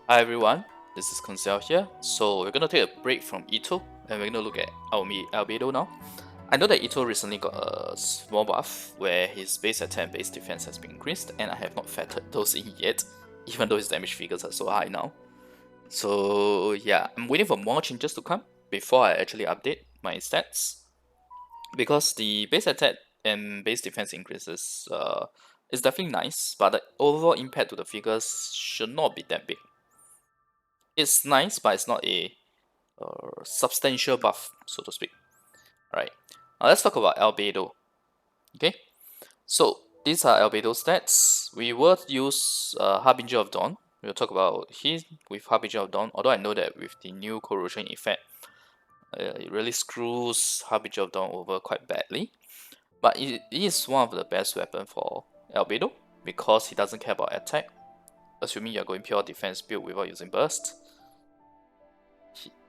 Hi everyone, this is Koinzell here. So we're gonna take a break from Itto and we're gonna look at Albedo now. I know that Itto recently got a small buff where his base attack and base defense has been increased, and I have not factored those in yet, even though his damage figures are so high now. So yeah, I'm waiting for more changes to come before I actually update my stats, because the base attack and base defense increases is definitely nice, but the overall impact to the figures should not be that big. It's nice, but it's not a substantial buff, so to speak. Alright, now let's talk about Albedo. Okay, so these are Albedo stats. We will use Harbinger of Dawn. We'll talk about him with Harbinger of Dawn, although I know that with the new corrosion effect, it really screws Harbinger of Dawn over quite badly. But it is one of the best weapons for Albedo because he doesn't care about attack. Assuming you're going pure defense build without using burst,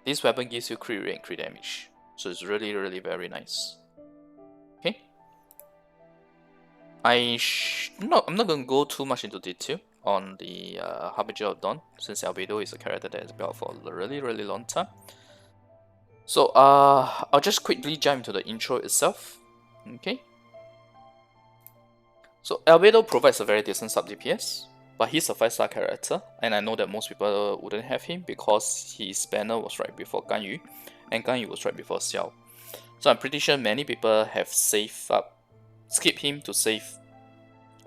this weapon gives you crit rate and crit damage, so it's really very nice. Okay, I'm not gonna go too much into detail on the Harbinger of Dawn, since Albedo is a character that has been out for a really long time. So I'll just quickly jump into the intro itself. Okay, so Albedo provides a very decent sub DPS, but he's a 5-star character, and I know that most people wouldn't have him because his banner was right before Ganyu, and Ganyu was right before Xiao. So I'm pretty sure many people have skip him to save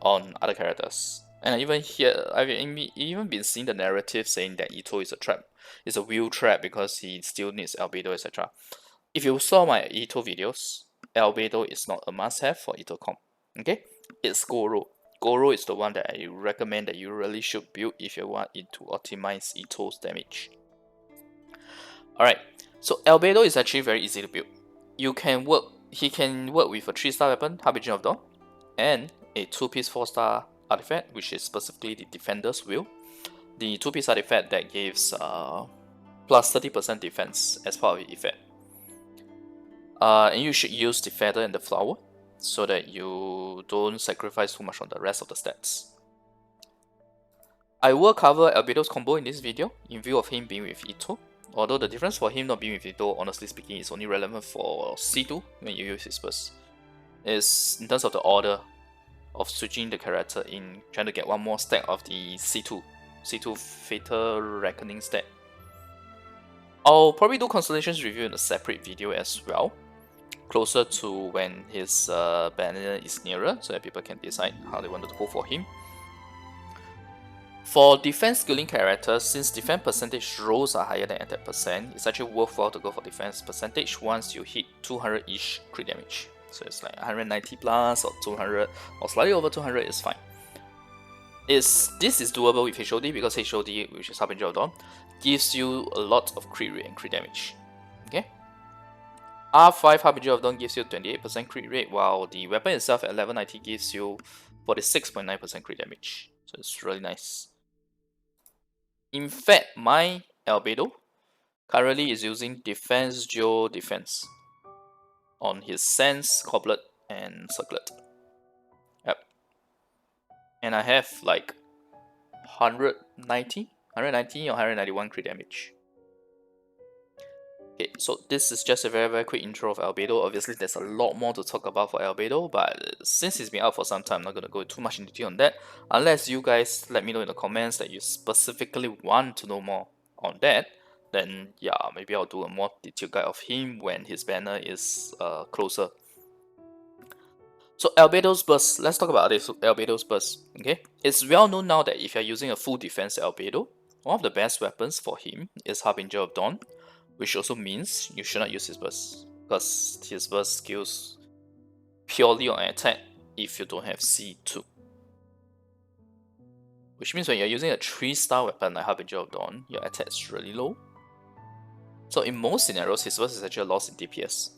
on other characters. And I've even been seeing the narrative saying that Itto is a trap, is a wheel trap because he still needs Albedo, etc. If you saw my Itto videos, Albedo is not a must-have for Itto comp. Okay, it's Gorou. Gorou is the one that I recommend that you really should build if you want it to optimize Itto's damage. Alright, so Albedo is actually very easy to build. He can work with a 3-star weapon, Harbinger of Dawn, and a 2-piece 4-star artifact, which is specifically the Defender's Will. The 2-piece artifact that gives plus 30% defense as part of the effect. And you should use the Feather and the Flower so that you don't sacrifice too much on the rest of the stats. I will cover Albedo's combo in this video in view of him being with Itto, although the difference for him not being with Itto, honestly speaking, is only relevant for C2 when you use his burst. Is in terms of the order of switching the character in trying to get one more stack of the C2 Fatal Reckoning stack. I'll probably do Constellations review in a separate video as well, closer to when his banner is nearer, so that people can decide how they wanted to go for him. For defense skilling characters, since defense percentage rolls are higher than attack percent, it's actually worthwhile to go for defense percentage once you hit 200-ish crit damage. So it's like 190 plus or 200 or slightly over 200 is fine. This is doable with HOD because HOD, which is Harbinger of Dawn, gives you a lot of crit rate and crit damage. Okay. R5 Harbinger of Dawn gives you 28% crit rate, while the weapon itself at level 90 gives you 46.9% crit damage. So it's really nice. In fact, my Albedo currently is using Defense Geo Defense on his Sense, Goblet, and Circlet. Yep. And I have like 190 or 191 crit damage. Okay, so this is just a very quick intro of Albedo. Obviously, there's a lot more to talk about for Albedo, but since it's been out for some time, I'm not going to go too much into detail on that, unless you guys let me know in the comments that you specifically want to know more on that. Then yeah, maybe I'll do a more detailed guide of him when his banner is closer. So Albedo's burst, let's talk about Albedo's burst. Okay, it's well known now that if you're using a full defense Albedo, one of the best weapons for him is Harbinger of Dawn, which also means you should not use his burst, because his burst skills purely on attack if you don't have C2. Which means when you're using a 3-star weapon like Harbinger of Dawn, your attack is really low. So in most scenarios, his burst is actually a loss in DPS.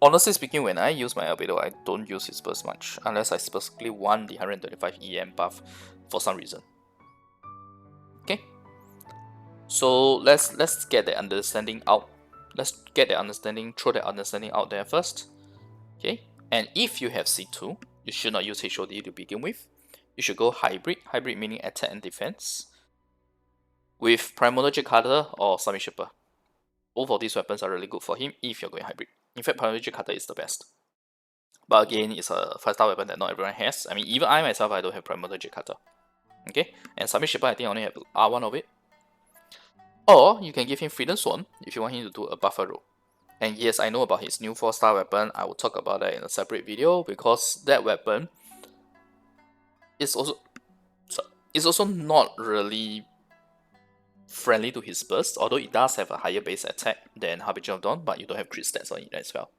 Honestly speaking, when I use my Albedo, I don't use his burst much, unless I specifically want the 125 EM buff for some reason. Okay, so let's get the understanding out. Let's get the understanding, throw the understanding out there first. Okay, and if you have C2, you should not use HOD to begin with. You should go hybrid. Hybrid meaning attack and defense. with Primordial Cutter or Summit Shipper. Both of these weapons are really good for him if you're going hybrid. In fact, Primordial Cutter is the best. But again, it's a 5-star weapon that not everyone has. I mean, even I myself, I don't have Primordial Cutter. Okay, and Summit Shipper, I think I only have R1 of it. Or you can give him Freedom Swan if you want him to do a buffer role. And yes, I know about his new 4-star weapon. I will talk about that in a separate video because that weapon is also not really friendly to his burst, although it does have a higher base attack than Harbinger of Dawn, but you don't have crit stats on it as well.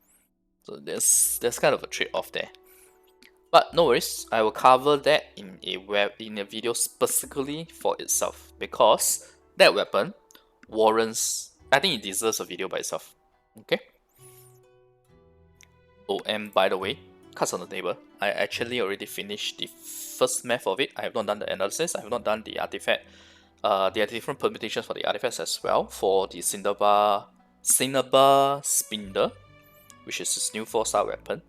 So there's kind of a trade-off there. But no worries, I will cover that in a video specifically for itself because that weapon warrants, I think it deserves a video by itself. Okay. Oh, and by the way, cards on the table. I actually already finished the first math of it. I have not done the analysis. I have not done the artifact. There are different permutations for the artifacts as well for the Cinnabar Spinder, which is his new 4-star weapon.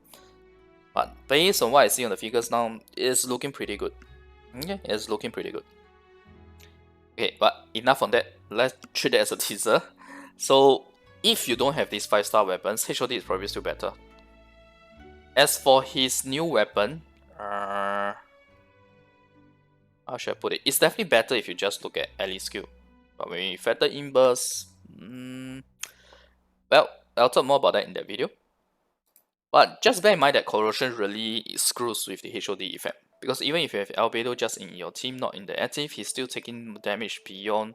But based on what I see on the figures now, it's looking pretty good. Okay, it's looking pretty good. Okay, but enough on that. Let's treat it as a teaser. So if you don't have these 5-star weapons, HOD is probably still better. As for his new weapon, how should I put it? It's definitely better if you just look at ally skill. But when you factor in burst, well, I'll talk more about that in that video. But just bear in mind that corrosion really screws with the HOD effect. Because even if you have Albedo just in your team, not in the active, he's still taking damage beyond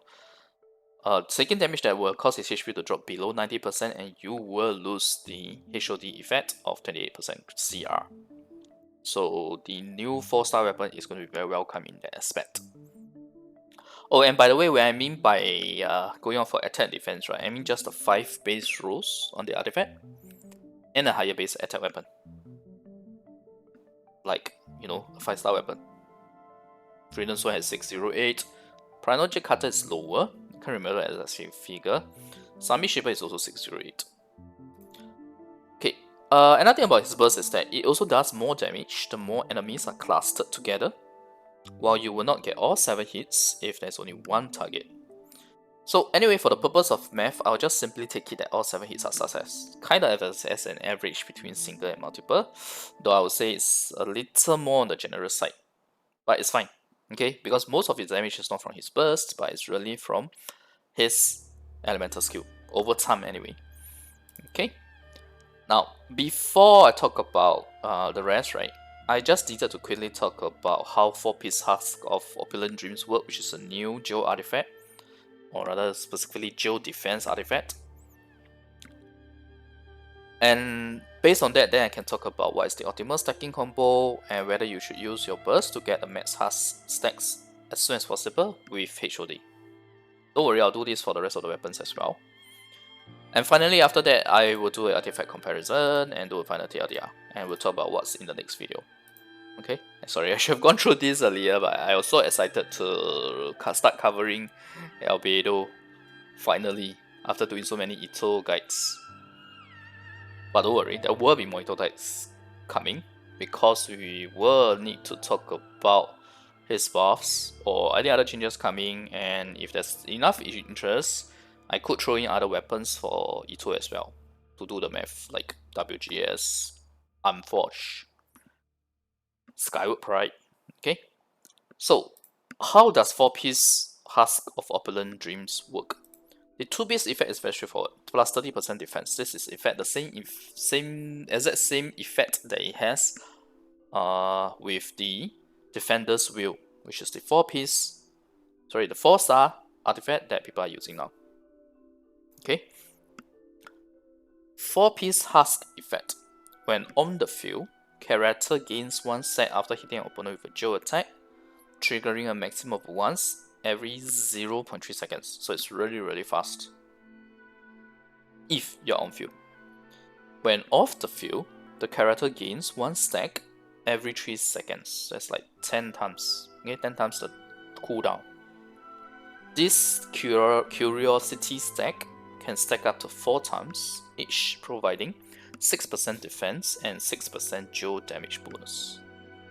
taking damage that will cause his HP to drop below 90%, and you will lose the HOD effect of 28% CR. So the new 4-star weapon is going to be very welcome in that aspect. Oh, and by the way, what I mean by going on for attack defense, right? I mean just the 5 base rolls on the artifact and a higher base attack weapon. Like, you know, a 5-star weapon. Freedom Sword has 608. Primordial Cutter is lower. I can't remember as a same figure. Summit Shipper is also 608. Okay, another thing about his burst is that it also does more damage the more enemies are clustered together, while you will not get all 7 hits if there's only one target. So anyway, for the purpose of math, I'll just simply take it that all 7 hits are success. Kind of as an average between single and multiple, though I would say it's a little more on the generous side. But it's fine, okay? Because most of his damage is not from his burst, but it's really from his elemental skill, over time anyway. Okay? Now, before I talk about the rest, right, I just needed to quickly talk about how 4-piece Husk of Opulent Dreams work, which is a new Geo artifact, or rather specifically Geo defense artifact. And based on that, then I can talk about what is the optimal stacking combo and whether you should use your burst to get the max Husk stacks as soon as possible with HOD. Don't worry, I'll do this for the rest of the weapons as well. And finally, after that, I will do an artifact comparison and do a final TLDR, and we'll talk about what's in the next video. Okay, sorry, I should have gone through this earlier, but I was so excited to start covering Albedo finally after doing so many Itto guides. But don't worry, there will be more Itto guides coming because we will need to talk about his buffs or any other changes coming, and if there's enough interest, I could throw in other weapons for Itto as well to do the math, like WGS, Unforged, Skyward Pride. Okay, so how does 4-piece Husk of Opulent Dreams work? The 2-piece effect is very straightforward, plus 30% defense. This is in fact the same effect that it has with the Defender's Will, which is the 4-star artifact that people are using now. Okay, 4-piece Husk effect. When on the field, character gains 1 set after hitting an opponent with a Geo attack, triggering a maximum of once every 0.3 seconds. So it's really fast if you're on field. When off the field, the character gains 1 stack every 3 seconds. That's like 10 times. Okay, 10 times the cooldown. This curiosity stack can stack up to 4 times each, providing 6% defense and 6% Geo damage bonus.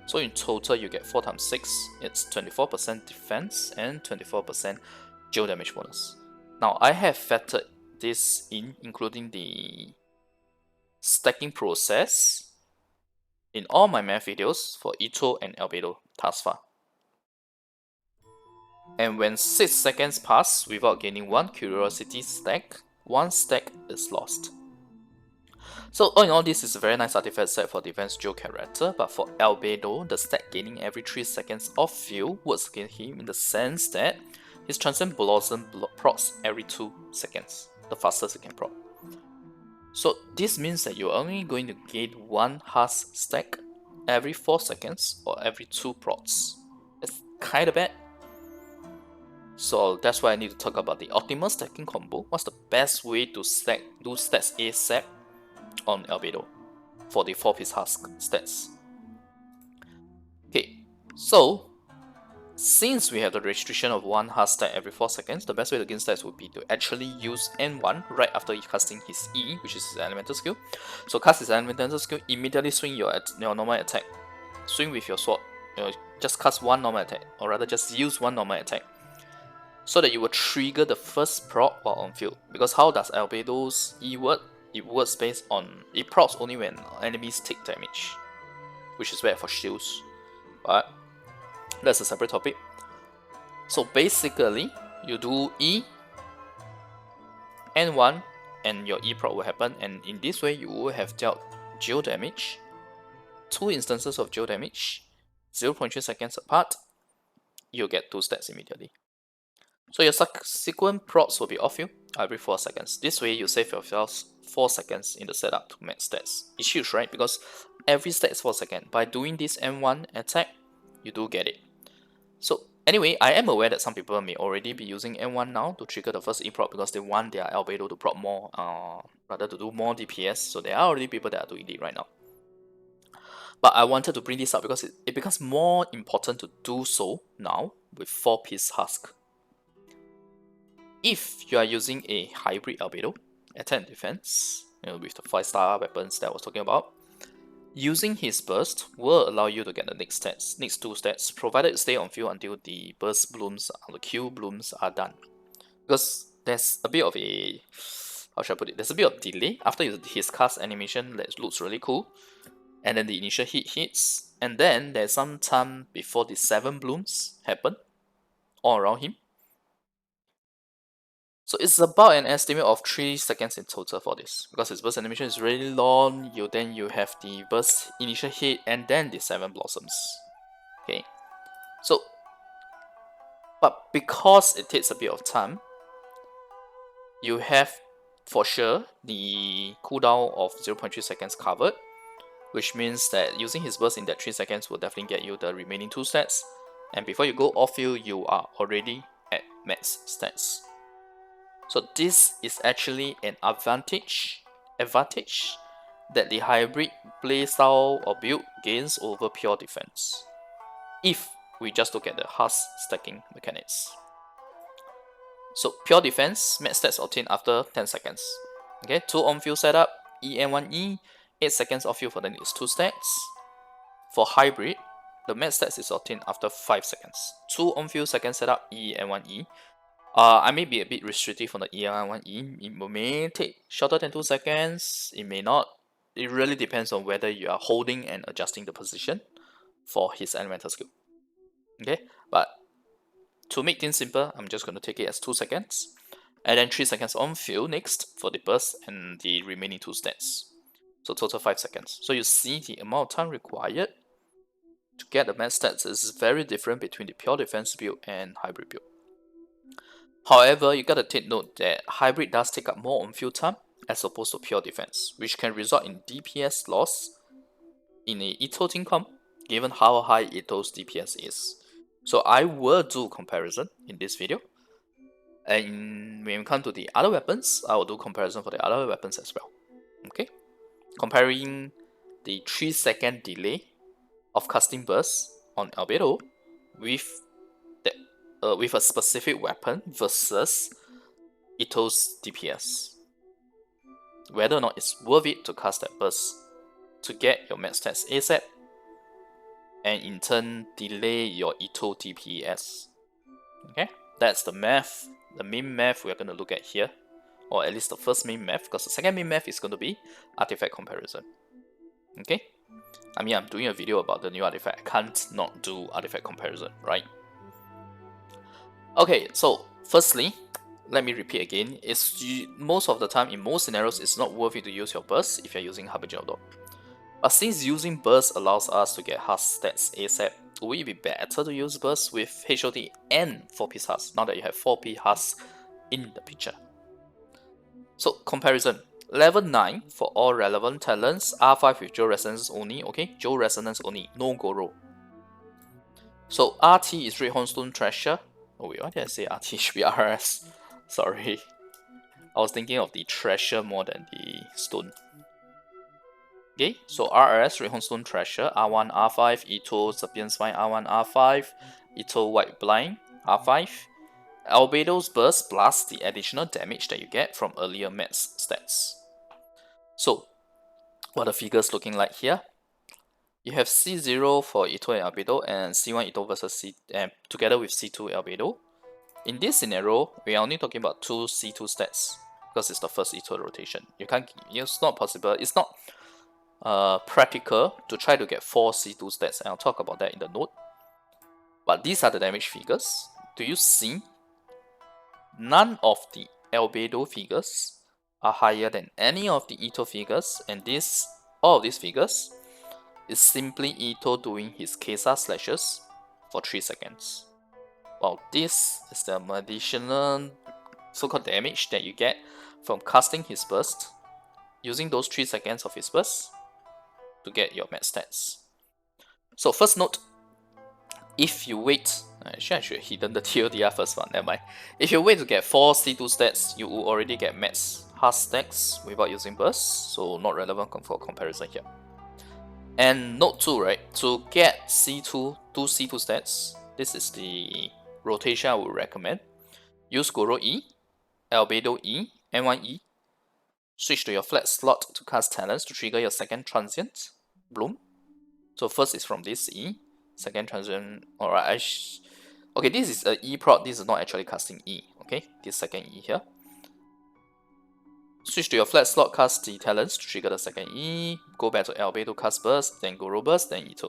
So in total, you get 4 times 6, it's 24% defense and 24% geo damage bonus. Now I have factored this in, including the stacking process in all my math videos for Itto and Albedo thus far. And when 6 seconds pass without gaining one curiosity stack, one stack is lost. So all in all, this is a very nice artifact set for defense geo character, but for Albedo, the stack gaining every 3 seconds of field works against him in the sense that his Transcend Blossom procs every 2 seconds, the fastest it can proc. So this means that you're only going to gain one Husk stack every 4 seconds or every 2 procs. It's kinda bad. So that's why I need to talk about the optimal stacking combo. What's the best way to do stats ASAP on Albedo for the 4-piece Husk stats? Okay, so since we have the restriction of one Husk stack every 4 seconds, the best way to gain stats would be to actually use N1 right after casting his E, which is his elemental skill. So cast his elemental skill, immediately swing your normal attack. Swing with your sword. Just cast one normal attack, or rather just use one normal attack, so that you will trigger the first proc while on field. Because how does Albedo's E work? It works based on, it procs only when enemies take damage, which is bad for shields, but that's a separate topic. So basically, you do E, N1, and your E proc will happen, and in this way you will have dealt geo damage, 2 instances of geo damage, 0.3 seconds apart, you'll get 2 stats immediately. So your subsequent procs will be off you every 4 seconds. This way you save yourself 4 seconds in the setup to max stats. It's huge, right? Because every stat is 4 seconds. By doing this M1 attack, you do get it. So anyway, I am aware that some people may already be using M1 now to trigger the first E-proc because they want their Albedo to proc more, rather to do more DPS. So there are already people that are doing it right now. But I wanted to bring this up because it becomes more important to do so now with 4-piece Husk. If you are using a hybrid Albedo, attack and defense, with the 5-star weapons that I was talking about, using his burst will allow you to get the next 2 stats, provided you stay on field until the burst blooms, or the Q blooms are done. Because there's a bit of a, how should I put it, there's a bit of delay after his cast animation that looks really cool, and then the initial hit hits, and then there's some time before the 7 blooms happen all around him. So it's about an estimate of 3 seconds in total for this, because his burst animation is really long. Then you have the burst initial hit and then the 7 blossoms. Okay, so but because it takes a bit of time, you have for sure the cooldown of 0.3 seconds covered, which means that using his burst in that 3 seconds will definitely get you the remaining 2 stats, and before you go off field, you are already at max stats. So this is actually an advantage that the hybrid playstyle or build gains over pure defense, if we just look at the Husk stacking mechanics. So pure defense, max stats obtained after 10 seconds. Okay, 2 on-field setup, EN1E, 8 seconds off-field for the next 2 stats. For hybrid, the max stats is obtained after 5 seconds. 2 on-field second setup, EN1E. I may be a bit restrictive on the EN1E. It may take shorter than 2 seconds, it may not. It really depends on whether you are holding and adjusting the position for his elemental skill. Okay, but to make things simple, I'm just going to take it as 2 seconds, and then 3 seconds on field next for the burst and the remaining 2 stats. So total 5 seconds. So you see the amount of time required to get the max stats is very different between the pure defense build and hybrid build. However, you gotta take note that hybrid does take up more on-field time as opposed to pure defense, which can result in DPS loss in a Itto team comp, given how high Itto's DPS is. So I will do comparison in this video, and when we come to the other weapons, I will do comparison for the other weapons as well. Okay, comparing the 3-second delay of casting burst on Albedo with a specific weapon versus Itto's DPS. Whether or not it's worth it to cast that burst to get your max stats ASAP, and in turn delay your Itto DPS. Okay, that's the math the main math we are going to look at here, or at least the first main math, because the second main math is going to be artifact comparison. Okay? I mean, I'm doing a video about the new artifact. I can't not do artifact comparison, right? Okay, so firstly, let me repeat again. Most of the time, in most scenarios, it's not worth it to use your burst if you're using Harbinger. But since using burst allows us to get Husk stats ASAP, would it be better to use burst with HOD and 4-piece Husk now that you have 4P Husk in the picture? So comparison. Level 9 for all relevant talents, R5 with Geo Resonance only, okay? Geo Resonance only, no Gorou. So RT is Redhorn Stone Treasure. Oh wait, why did I say RT? It should be RS. Sorry. I was thinking of the treasure more than the stone. Okay, so RS, Redhorn Stone Treasure, R1, R5, Itto, Serpent Spine, R1, R5, Itto, Whiteblind, R5. Albedo's Burst plus the additional damage that you get from earlier Mets stats. So, what are the figures looking like here? You have C0 for Itto and Albedo, and C1 Itto versus C, together with C2 Albedo. In this scenario, we are only talking about 2 C2 stats because it's the first Itto rotation. It's not possible. It's not practical to try to get 4 C2 stats, and I'll talk about that in the note. But these are the damage figures. Do you see? None of the Albedo figures are higher than any of the Itto figures, and all of these figures is simply Itto doing his Kesa slashes for 3 seconds. Well, this is the additional so-called damage that you get from casting his burst, using those 3 seconds of his burst to get your max stats. So first note, if you wait, actually I should have hidden the TLDR first one, never mind. If you wait to get 4 C2 stats, you will already get max Husk stats without using burst, so not relevant for comparison here. And note 2, right, to get C2, 2 C2 stats, this is the rotation I would recommend. Use Gorou E, Albedo E, N1 E. Switch to your flat slot to cast talents to trigger your second transient, Bloom. So first is from this E, second transient, alright, okay, this is a E prod, this is not actually casting E, okay, this second E here. Switch to your flat slot, cast the talents to trigger the second E, go back to Albedo, cast burst, then Gorou burst, then Itto.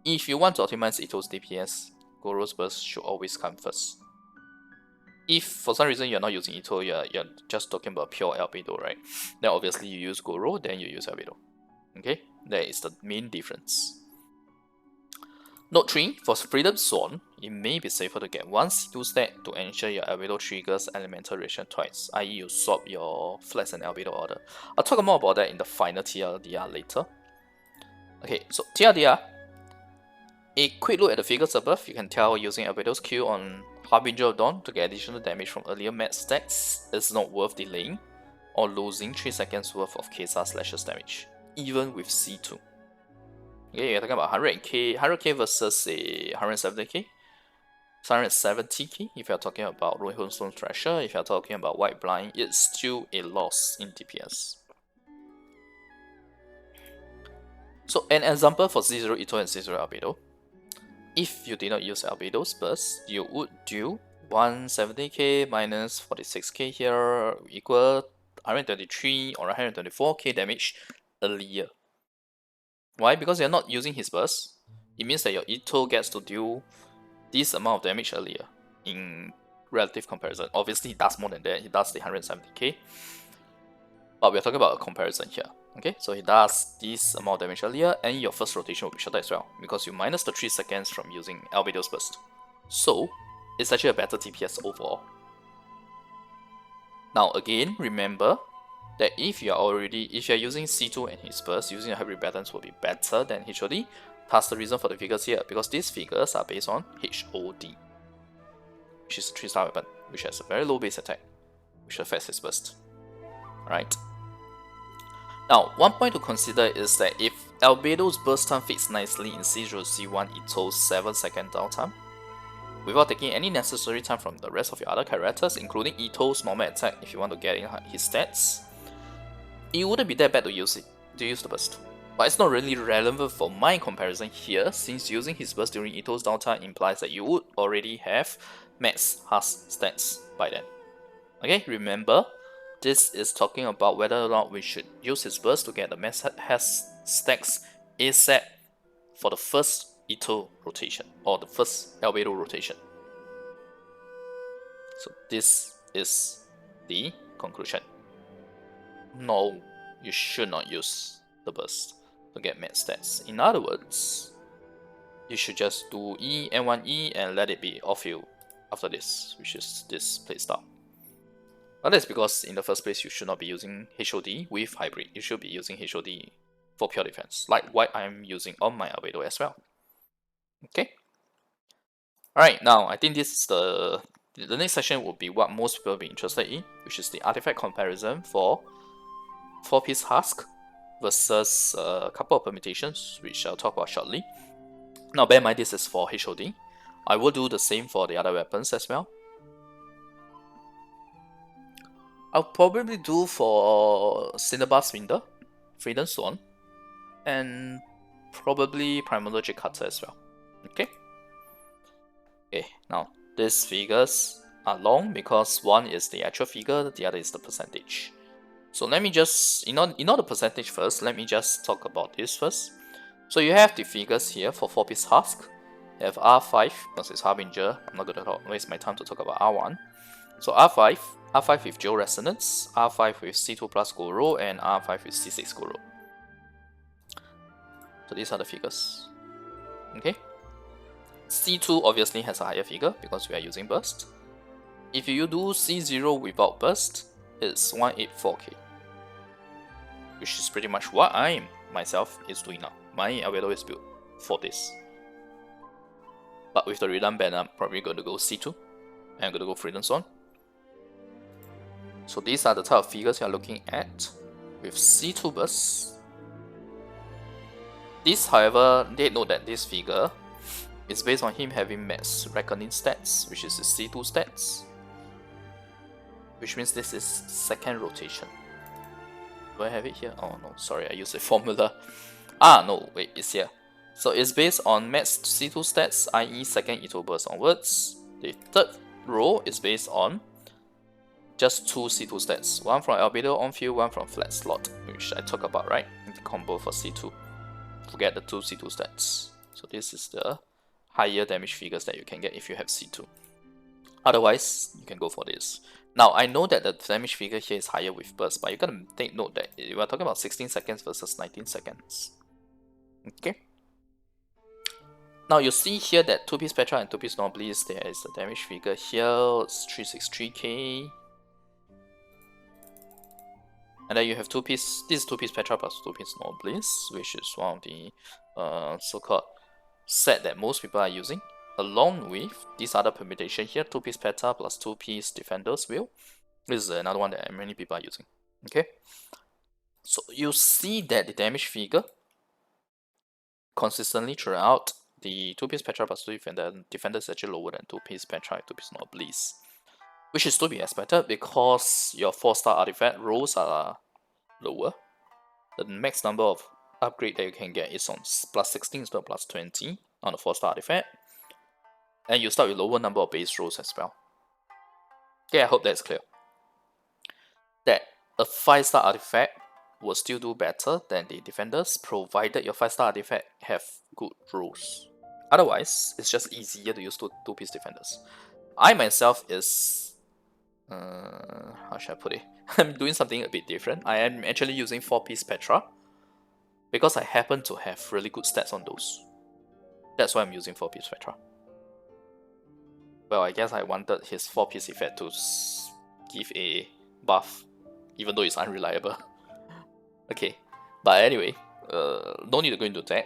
If you want to optimize Itto's DPS, Gorou's burst should always come first. If for some reason you're not using Itto, you're just talking about pure Albedo, right? Then obviously you use Gorou, then you use Albedo. Okay, that is the main difference. Note 3, for Freedom Zone, it may be safer to get 1 C2 stat to ensure your Albedo triggers elemental reaction twice, i.e. you swap your Flex and Albedo order. I'll talk more about that in the final TLDR later. Okay, so TLDR, a quick look at the figures above, you can tell using Albedo's Q on Harbinger of Dawn to get additional damage from earlier match stacks is not worth delaying or losing 3 seconds worth of Kesa slashes damage, even with C2. Okay, you're talking about 100k versus a 170k, 170k if you're talking about Redhorn Stone Treasure. If you're talking about Whiteblind, it's still a loss in DPS. So an example for C0 Itto and C0 Albedo. If you did not use Albedo's burst, you would do 170k minus 46k here equal 123 or 124k damage earlier. Why? Because you're not using his burst. It means that your Itto gets to deal this amount of damage earlier in relative comparison. Obviously, he does more than that. He does the 170k. But we're talking about a comparison here. Okay, so he does this amount of damage earlier, and your first rotation will be shorter as well, because you minus the 3 seconds from using Albedo's burst. So, it's actually a better DPS overall. Now again, remember that if you're using C2 and his burst, using a hybrid balance will be better than HOD. That's the reason for the figures here, because these figures are based on HOD, which is a 3-star weapon, which has a very low base attack, which affects his burst. Alright. Now, one point to consider is that if Albedo's burst time fits nicely in C0 C1 Itto's 7-second downtime, without taking any necessary time from the rest of your other characters, including Itto's normal attack if you want to get in his stats, it wouldn't be that bad to use the burst. But it's not really relevant for my comparison here, since using his burst during Itto's downtime implies that you would already have max Husk stats by then. Okay, remember, this is talking about whether or not we should use his burst to get the max Husk stacks ASAP for the first Itto rotation, or the first Albedo rotation. So this is the conclusion. No, you should not use the burst to get max stats. In other words, you should just do E, N1E, and let it be off you after this, which is this playstyle. But that's because in the first place, you should not be using HOD with hybrid. You should be using HOD for pure defense, like what I'm using on my Albedo as well. Okay. Alright, now I think this is the next section will be what most people will be interested in, which is the artifact comparison for 4-piece Husk versus a couple of permutations, which I'll talk about shortly. Now bear in mind this is for HOD. I will do the same for the other weapons as well. I'll probably do for Cinnabar Swinder, Freedom Swan, and probably Primologic Cutter as well. Okay. Okay, now these figures are long because one is the actual figure, the other is the percentage. So let me just, in order the percentage first, let me just talk about this first. So you have the figures here for 4-piece Husk. You have R5, because it's Harbinger. I'm not going to waste my time to talk about R1. So R5 with Geo Resonance, R5 with C2 plus Gorou, and R5 with C6 Gorou. So these are the figures. Okay. C2 obviously has a higher figure because we are using burst. If you do C0 without burst, it's 184k. Which is pretty much what I myself is doing now. My Albedo is built for this. But with the redone banner, I'm probably going to go C2. And I'm going to go Freedom Swan. So these are the type of figures you are looking at with C2 burst. This, however, they note that this figure is based on him having max reckoning stats, which is the C2 stats. Which means this is second rotation. Do I have it here? Oh no, sorry, I used a formula. Ah, no, wait, it's here. So it's based on max C2 stats, i.e. second Itto burst onwards. The third row is based on just 2 C2 stats. One from Albedo on field, one from flat slot, which I talked about, right? In the combo for C2. Forget the 2 C2 stats. So this is the higher damage figures that you can get if you have C2. Otherwise, you can go for this. Now, I know that the damage figure here is higher with burst, but you gotta take note that we are talking about 16 seconds versus 19 seconds. Okay. Now you see here that 2-piece Petra and 2-piece Nobles, there is a damage figure here, it's 363k. And then you have 2-piece, this is 2-piece Petra plus 2-piece Nobles, which is one of the so-called set that most people are using. Along with this other permutation here, 2-piece Petra plus 2-piece Defender's Will. This is another one that many people are using. Okay. So you see that the damage figure consistently throughout the 2-piece Petra plus 2 Defender is actually lower than 2-piece Petra and 2-piece Nobles. Which is to be expected because your 4-star artifact rolls are lower. The max number of upgrade that you can get is on plus 16 instead of plus 20 on the 4-star artifact. And you start with lower number of base rolls as well. Okay, I hope that's clear. That a 5-star artifact will still do better than the defenders, provided your 5-star artifact have good rolls. Otherwise, it's just easier to use 2-piece defenders. I myself is... how should I put it? I'm doing something a bit different. I am actually using 4-piece Petra because I happen to have really good stats on those. That's why I'm using 4-piece Petra. Well, I guess I wanted his 4-piece effect to give a buff, even though it's unreliable. Okay, but anyway, no need to go into that.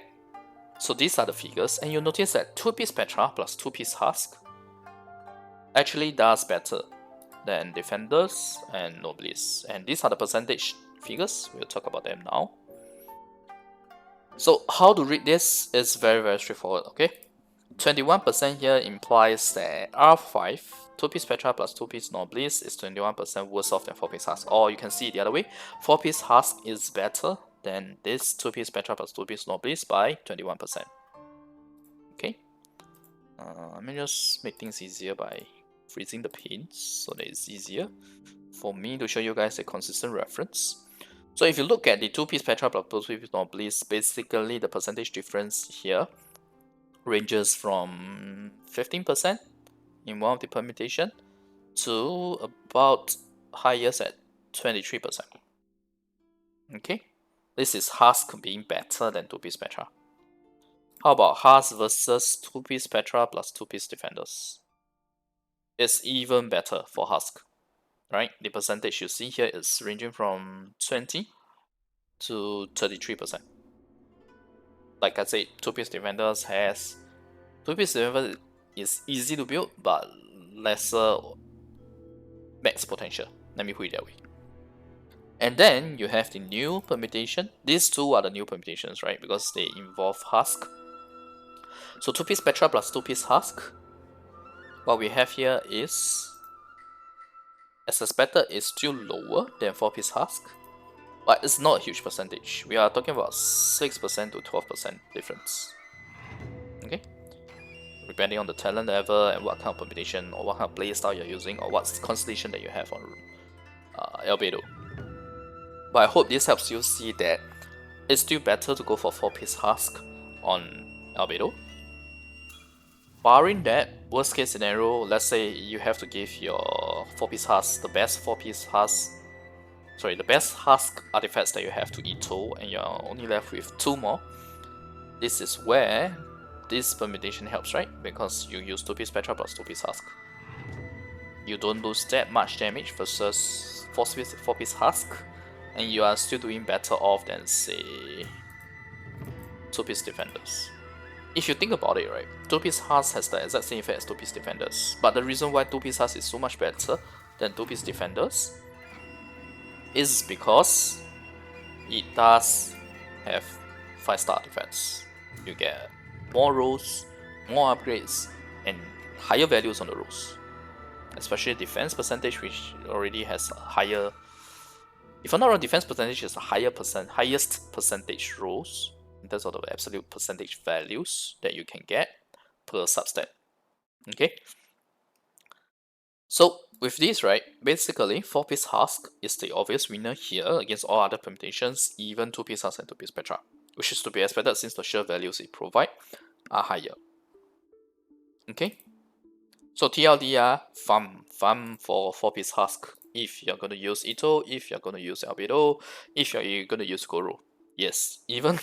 So these are the figures, and you'll notice that 2-piece Petra plus 2-piece Husk actually does better than Defenders and Nobles. And these are the percentage figures, we'll talk about them now. So how to read this is very, very straightforward, okay? 21% here implies that R5, 2-piece Petra plus 2-piece Nobles is 21% worse off than 4-piece Husk. Or you can see it the other way, 4-piece Husk is better than this 2-piece Petra plus 2-piece Nobles by 21%. Okay? Let me just make things easier by freezing the panes so that it's easier for me to show you guys a consistent reference. So if you look at the 2-piece Petra plus 2-piece Nobles, basically the percentage difference here ranges from 15% in one of the permutation to about highest at 23%. Okay, this is Husk being better than 2-piece Petra. How about Husk versus 2-piece Petra plus 2-piece Defenders? It's even better for Husk, right? The percentage you see here is ranging from 20 to 33%. Like I said, 2-piece Defenders has 2-piece Defender is easy to build but lesser max potential. Let me put it that way. And then you have the new permutation. These two are the new permutations, right? Because they involve Husk. So 2-piece Petra plus 2-piece Husk. What we have here is, as expected, is still lower than 4-piece Husk, but it's not a huge percentage. We are talking about 6% to 12% difference. Okay, depending on the talent level and what kind of permutation or what kind of playstyle you're using or what constellation that you have on Albedo. But I hope this helps you see that it's still better to go for 4-piece Husk on Albedo. Barring that, worst case scenario, let's say you have to give your 4-piece Husk, the best Husk artifacts that you have to Itto, and you're only left with 2 more. This is where this permutation helps, right? Because you use 2-piece Petra plus 2-piece Husk. You don't lose that much damage versus 4-piece Husk, and you are still doing better off than, say, 2-piece Defenders. If you think about it, right, 2-piece Husk has the exact same effect as 2-piece Defenders, but the reason why 2-piece Husk is so much better than 2-piece Defenders is because it does have 5-star artifacts. You get more rolls, more upgrades, and higher values on the rolls. Especially defense percentage, which already has a higher. If I'm not wrong, defense percentage is the highest percentage rolls in terms of the absolute percentage values that you can get per substat. Okay. So with this, right, basically 4-piece Husk is the obvious winner here against all other permutations, even 2-piece Husk and 2-piece Petra, which is to be expected since the sheer values it provide are higher. Okay. So TLDR, farm for 4-piece Husk if you're going to use Itto, if you're going to use Albedo, if you're going to use Gorou. Yes, even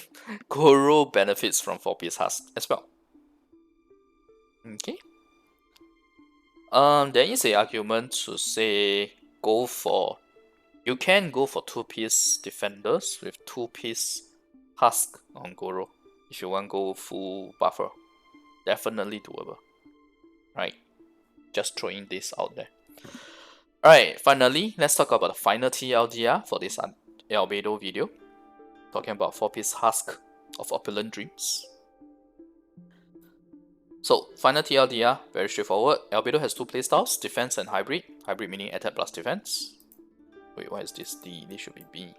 Gorou benefits from 4-piece Husk as well. Okay. There is an argument to say you can go for 2-piece Defenders with 2-piece Husk on Gorou if you want to go full buffer. Definitely doable. Right. Just throwing this out there. Alright, finally, let's talk about the final TLDR for this Albedo video. Talking about 4-piece Husk of Opulent Dreams. So, final TLDR, very straightforward. Albedo has 2 playstyles, defense and hybrid. Hybrid meaning attack plus defense. Wait, why is this D? This should be B.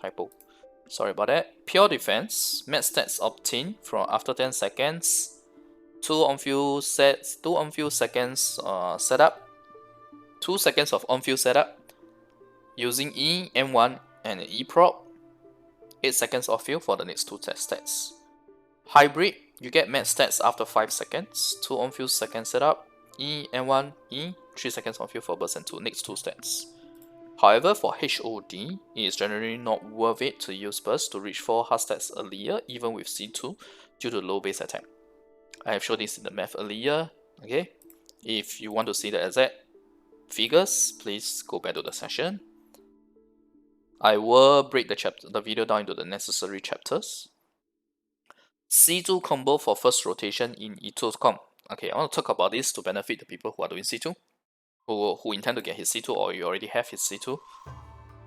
Typo. Sorry about that. Pure defense, max stats obtained from after 10 seconds. 2 on-field seconds setup. 2 seconds of on-field setup using E, M1 and E prop. 8 seconds off-field for the next 2 test stats. Hybrid, you get max stats after 5 seconds. 2 on-field second setup. E, M1, E, 3 seconds on-field for burst and 2 next 2 stats. However, for HOD, it is generally not worth it to use burst to reach 4 hard stats earlier, even with C2, due to low base attack. I have shown this in the math earlier. Okay, if you want to see the exact figures, please go back to the session. I will break the video down into the necessary chapters. C2 combo for first rotation in Itto's comp. Okay, I want to talk about this to benefit the people who are doing C2, who intend to get his C2 or you already have his C2.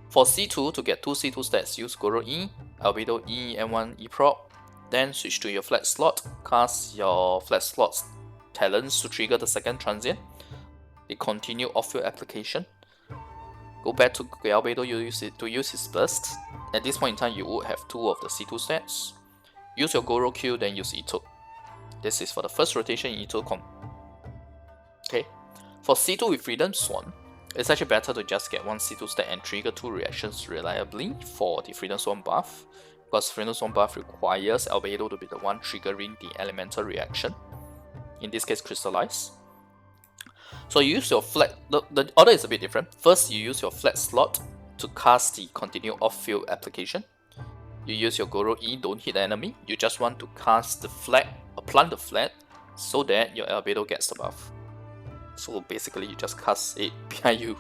For C2, to get 2 C2 stats, use Gorou E, Albedo E, M1 E prop, then switch to your flat slot, cast your flat slot's talents to trigger the second transient. They continue off-field application. Go back to Albedo to use his burst. At this point in time, you would have 2 of the C2 stats. Use your Gorou Q, then use Itto. This is for the first rotation in Itto comp. Okay. For C2 with Freedom Swan, it's actually better to just get one C2 stack and trigger 2 reactions reliably for the Freedom Swan buff, because Freedom Swan buff requires Albedo to be the one triggering the elemental reaction, in this case Crystallize. So you use your flat, the order is a bit different. First, you use your flat slot to cast the continue off-field application. You use your Gorou E, don't hit the enemy. You just want to cast the flag, or plant the flag, so that your Albedo gets the buff. So basically, you just cast it behind you.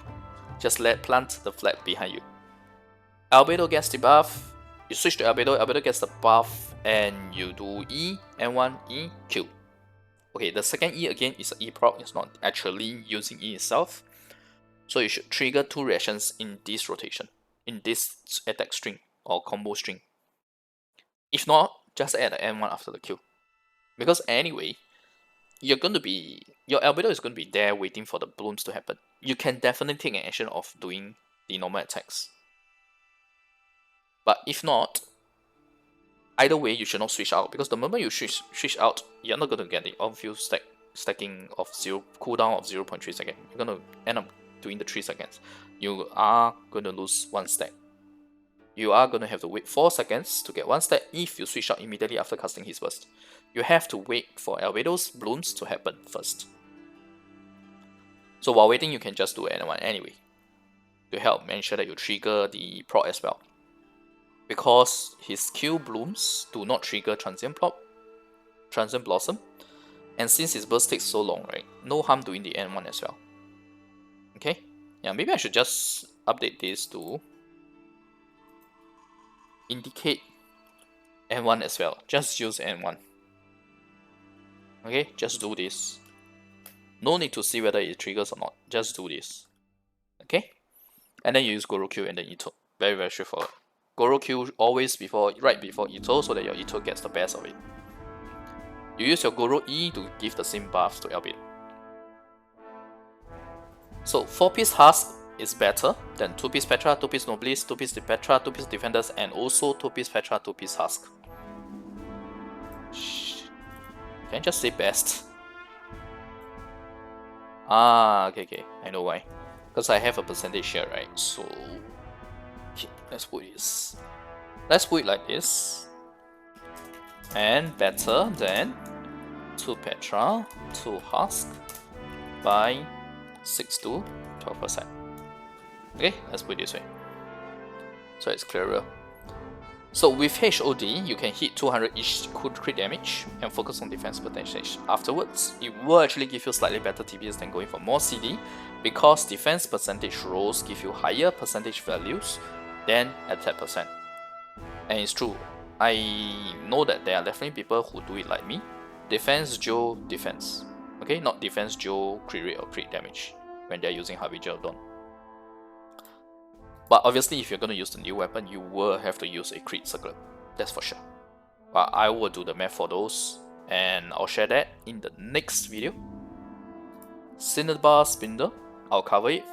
Just plant the flag behind you. Albedo gets the buff. You switch to Albedo, Albedo gets the buff, and you do E, N1, E, Q. Okay, the second E again is an E proc, it's not actually using E itself. So you should trigger 2 reactions in this rotation, in this attack string or combo string. If not, just add an N1 after the Q. Because anyway, your Albedo is going to be there waiting for the blooms to happen. You can definitely take an action of doing the normal attacks. But if not, either way, you should not switch out, because the moment you switch out, you're not going to get the on-field stacking of cooldown of 0.3 seconds. You're going to end up doing the 3 seconds. You are going to lose 1 stack. You are going to have to wait 4 seconds to get 1 stack if you switch out immediately after casting his burst. You have to wait for Albedo's blooms to happen first. So while waiting, you can just do N1 anyway, to help ensure that you trigger the proc as well. Because his Q blooms do not trigger Transient Blossom, and since his burst takes so long, right, no harm doing the N1 as well. Okay, yeah, maybe I should just update this to indicate N1 as well. Just use N1. Okay, just do this. No need to see whether it triggers or not. Just do this. Okay, and then you use Gorou Q and then Itto. Very, very straightforward. Gorou Q always right before Itto, so that your Itto gets the best of it. You use your Gorou E to give the same buffs to Albedo. So 4-piece Husk is better than 2-piece Petra, 2-piece Nobilis, 2-piece Petra, 2-piece Defenders, and also 2-piece Petra, 2-piece Husk. Can I just say best? Okay, I know why. Because I have a percentage here, right? So okay, let's put this. Let's put it like this. And better than 2 Petra, 2 Husk by 6 to 12%. Okay, let's put it this way, so it's clearer. So with HOD, you can hit 200 each crit damage and focus on defense percentage. Afterwards, it will actually give you slightly better TPS than going for more CD, because defense percentage rolls give you higher percentage values than attack percent. And it's true, I know that there are definitely people who do it like me. Defense Joe defense. Okay, not defense Joe crit rate or crit damage when they're using Harbinger Dawn. But obviously, if you're going to use the new weapon, you will have to use a crit circlet. That's for sure. But I will do the math for those, and I'll share that in the next video. Cinnabar Spindle, I'll cover it.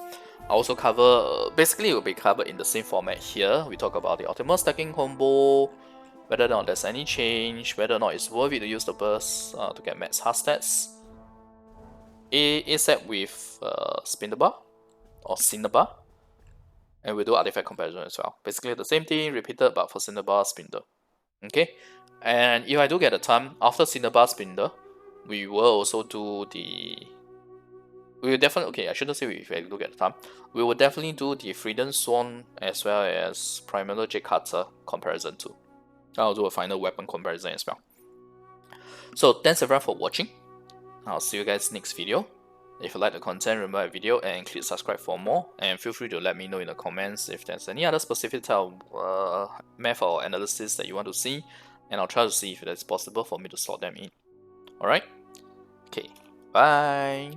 I'll also cover, basically it will be covered in the same format here. We talk about the optimal stacking combo, whether or not there's any change, whether or not it's worth it to use the burst to get max hard stats. ASAP with Spindlebar or Cinnabar, and we'll do artifact comparison as well. Basically the same thing repeated, but for Cinnabar, Spindle. Okay, and if I do get the time after Cinnabar, Spindle, we will also do the. We will definitely, okay, I shouldn't say if I do get the time. We will definitely do the Freedom Swan as well as Primal J Cutter comparison too. I'll do a final weapon comparison as well. So thanks everyone for watching. I'll see you guys next video. If you like the content, remember the video and click subscribe for more. And feel free to let me know in the comments if there's any other specific type of math or analysis that you want to see. And I'll try to see if it's possible for me to slot them in. Alright? Okay, bye!